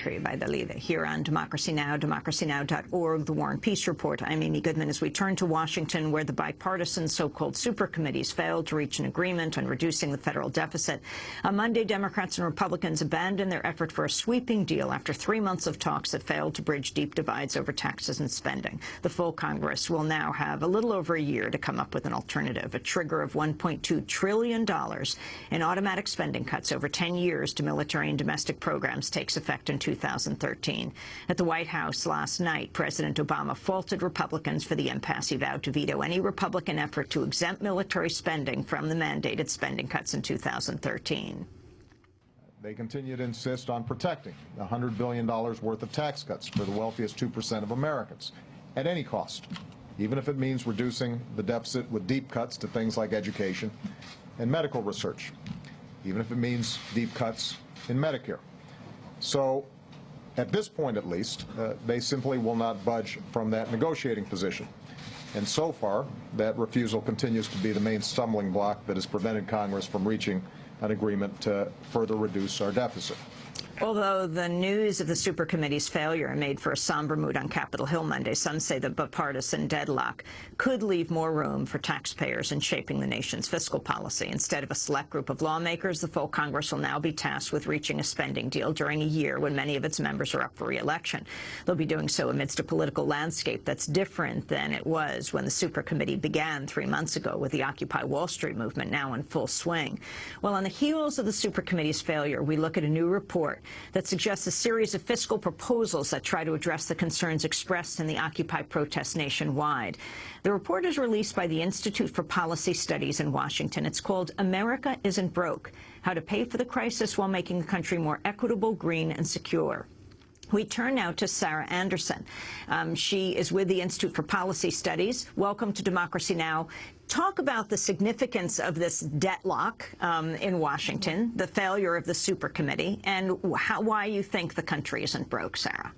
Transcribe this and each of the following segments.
country by the leader here on Democracy Now!, democracynow.org, The War and Peace Report. I'm Amy Goodman as we turn to Washington, where the bipartisan so-called super committees failed to reach an agreement on reducing the federal deficit. On Monday, Democrats and Republicans abandoned their effort for a sweeping deal after 3 months of talks that failed to bridge deep divides over taxes and spending. The full Congress will now have a little over a year to come up with an alternative, a trigger of $1.2 trillion in automatic spending cuts over 10 years to military and domestic programs takes effect in 2013. At the White House last night, President Obama faulted Republicans for the impasse. He vowed to veto any Republican effort to exempt military spending from the mandated spending cuts in 2013. They continue to insist on protecting the $100 billion worth of tax cuts for the wealthiest 2% of Americans at any cost, even if it means reducing the deficit with deep cuts to things like education and medical research, even if it means deep cuts in Medicare. So, at this point at least, they simply will not budge from that negotiating position. And so far, that refusal continues to be the main stumbling block that has prevented Congress from reaching an agreement to further reduce our deficit. Although the news of the supercommittee's failure made for a somber mood on Capitol Hill Monday, some say the bipartisan deadlock could leave more room for taxpayers in shaping the nation's fiscal policy. Instead of a select group of lawmakers, the full Congress will now be tasked with reaching a spending deal during a year when many of its members are up for re-election. They'll be doing so amidst a political landscape that's different than it was when the supercommittee began 3 months ago, with the Occupy Wall Street movement now in full swing. Well, on the heels of the supercommittee's failure, we look at a new report that suggests a series of fiscal proposals that try to address the concerns expressed in the Occupy protests nationwide. The report is released by the Institute for Policy Studies in Washington. It's called America Isn't Broke: How to Pay for the Crisis While Making the Country More Equitable, Green, and Secure. We turn now to Sarah Anderson. She is with the Institute for Policy Studies. Welcome to Democracy Now! Talk about the significance of this deadlock in Washington, the failure of the supercommittee, and why you think the country isn't broke, Sarah.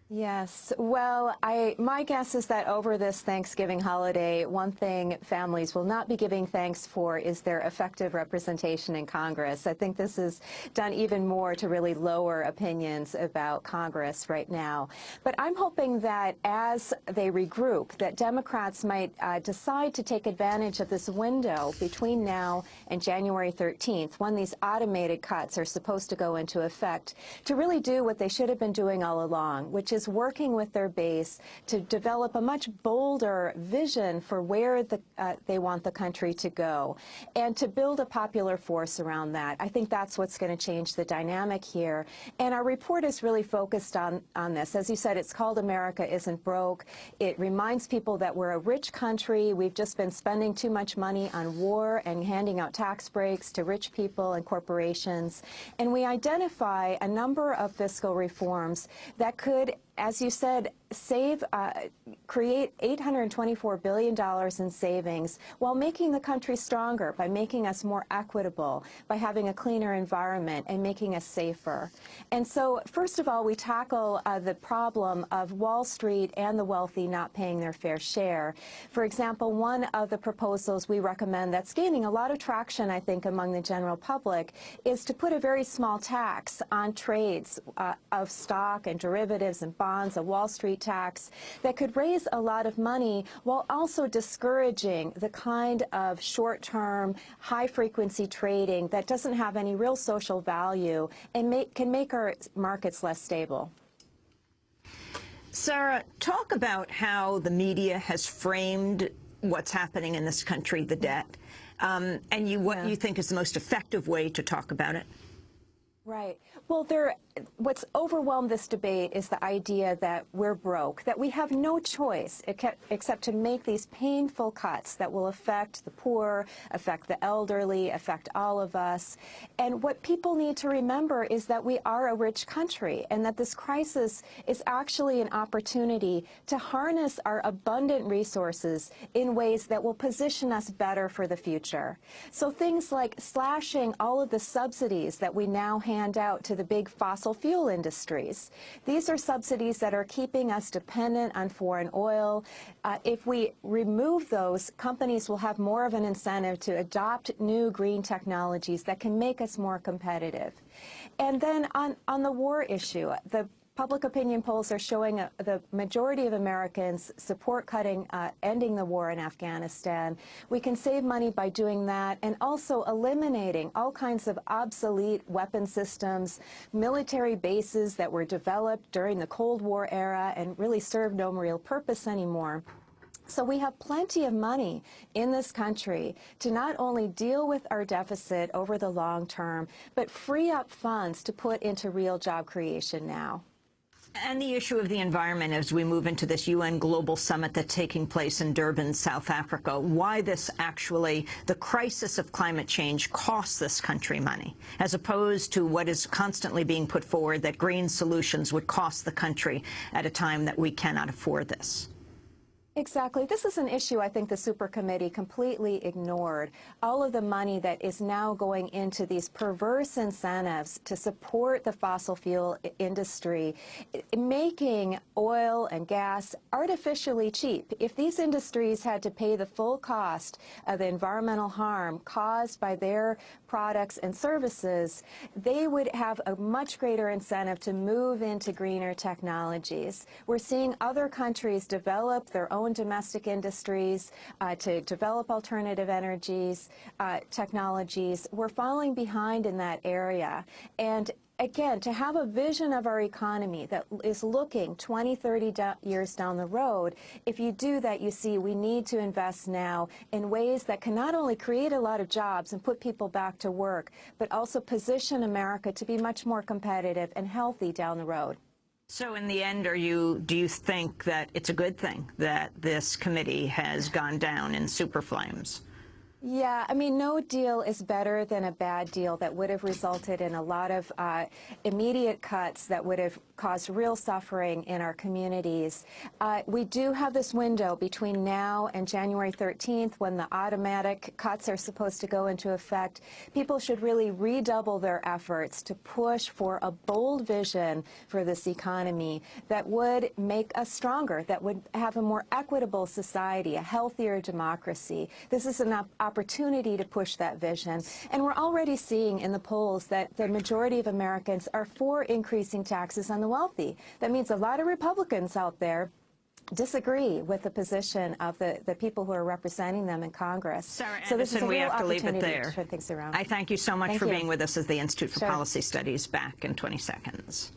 Yes. Well, my guess is that over this Thanksgiving holiday, one thing families will not be giving thanks for is their effective representation in Congress. I think this has done even more to really lower opinions about Congress right now. But I'm hoping that as they regroup, that Democrats might decide to take advantage of this window between now and January 13th, when these automated cuts are supposed to go into effect, to really do what they should have been doing all along, which is working with their base to develop a much bolder vision for where they want the country to go, and to build a popular force around that. I think that's what's going to change the dynamic here. And our report is really focused on this. As you said, it's called America Isn't Broke. It reminds people that we're a rich country. We've just been spending too much money on war and handing out tax breaks to rich people and corporations. And we identify a number of fiscal reforms that could, as you said, create $824 billion in savings while making the country stronger, by making us more equitable, by having a cleaner environment and making us safer. And so, first of all, we tackle the problem of Wall Street and the wealthy not paying their fair share. For example, one of the proposals we recommend that's gaining a lot of traction, I think, among the general public is to put a very small tax on trades of stock and derivatives and bonds, a Wall Street tax that could raise a lot of money while also discouraging the kind of short-term, high-frequency trading that doesn't have any real social value and can make our markets less stable. Sarah, talk about how the media has framed what's happening in this country, the debt, and what you think is the most effective way to talk about it. Right. Well, what's overwhelmed this debate is the idea that we're broke, that we have no choice except to make these painful cuts that will affect the poor, affect the elderly, affect all of us. And what people need to remember is that we are a rich country, and that this crisis is actually an opportunity to harness our abundant resources in ways that will position us better for the future. So things like slashing all of the subsidies that we now hand out to the big fossil fossil fuel industries. These are subsidies that are keeping us dependent on foreign oil. If we remove those, companies will have more of an incentive to adopt new green technologies that can make us more competitive. And then on the war issue, the public opinion polls are showing the majority of Americans support ending the war in Afghanistan. We can save money by doing that and also eliminating all kinds of obsolete weapon systems, military bases that were developed during the Cold War era and really serve no real purpose anymore. So we have plenty of money in this country to not only deal with our deficit over the long term, but free up funds to put into real job creation now. And the issue of the environment as we move into this UN Global Summit that's taking place in Durban, South Africa, why this actually, the crisis of climate change costs this country money, as opposed to what is constantly being put forward that green solutions would cost the country at a time that we cannot afford this. Exactly. This is an issue I think the Super Committee completely ignored. All of the money that is now going into these perverse incentives to support the fossil fuel industry, making oil and gas artificially cheap. If these industries had to pay the full cost of the environmental harm caused by their products and services, they would have a much greater incentive to move into greener technologies. We're seeing other countries develop their own domestic industries to develop alternative energies, technologies. We're falling behind in that area. And again, to have a vision of our economy that is looking 20, 30 years down the road, if you do that, you see we need to invest now in ways that can not only create a lot of jobs and put people back to work, but also position America to be much more competitive and healthy down the road. So in the end, do you think that it's a good thing that this committee has gone down in super flames? Yeah, I mean, no deal is better than a bad deal that would have resulted in a lot of immediate cuts that would have caused real suffering in our communities. We do have this window between now and January 13th when the automatic cuts are supposed to go into effect. People should really redouble their efforts to push for a bold vision for this economy that would make us stronger, that would have a more equitable society, a healthier democracy. This is an opportunity to push that vision. And we're already seeing in the polls that the majority of Americans are for increasing taxes on the wealthy. That means a lot of Republicans out there disagree with the position of the people who are representing them in Congress. Sarah so this is a we real have to leave it opportunity there. to turn things around. I thank you so much for being with us as the Institute for Sure. Policy Studies. Back in 20 seconds.